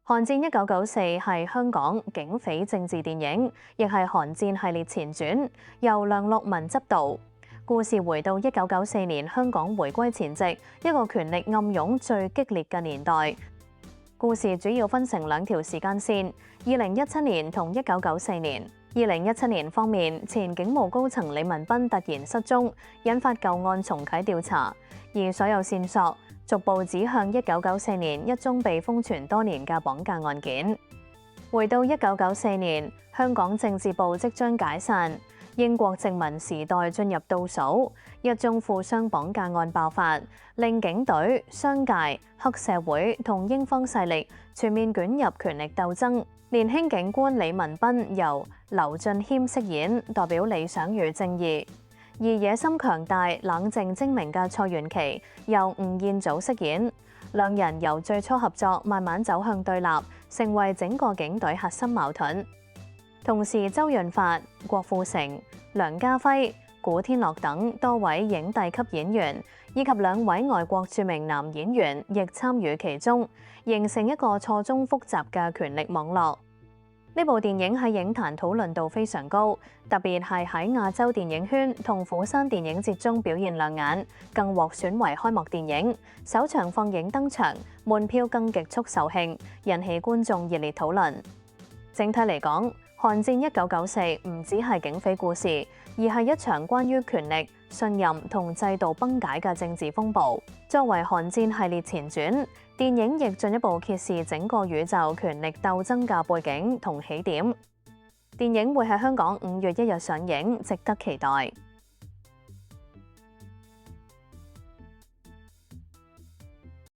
《寒戰一九九四》係香港警匪政治電影，亦係《寒戰》系列前傳，由梁樂民執導。故事回到1994年香港回歸前夕，一個權力暗湧最激烈嘅年代。故事主要分成兩條時間線：2017年同1994年。2017年方面，前警務高層李文斌突然失蹤，引發舊案重啟調查，而所有線索逐步指向1994年一宗被封存多年嘅綁架案件。回到1994年，香港政治部即將解散，英國殖民時代進入倒數，一宗富商綁架案爆發，令警隊、商界、黑社會同英方勢力全面捲入權力鬥爭。年輕警官李文斌由劉俊謙飾演，代表理想與正義；而野心強大、冷靜精明嘅蔡元琪由吳彥祖飾演。兩人由最初合作慢慢走向對立，成為整個警隊核心矛盾。同時，周潤發、郭富城、梁家輝、古天樂等多位影帝級演員，以及兩位外國著名男演員亦參與其中，形成一個錯綜複雜嘅權力網絡。呢部電影喺影壇討論度非常高，特別係喺亞洲電影圈同釜山電影節中表現亮眼，更獲選為開幕電影。首場放映登場，門票更極速售罄，引起觀眾熱烈討論。整體嚟講，《寒戰一九九四》唔只係警匪故事，而係一場關於權力、信任同制度崩解嘅政治風暴。作為《寒戰》系列前傳，電影亦進一步揭示整個宇宙權力鬥爭嘅背景同起點。電影會喺香港5月1日上映，值得期待。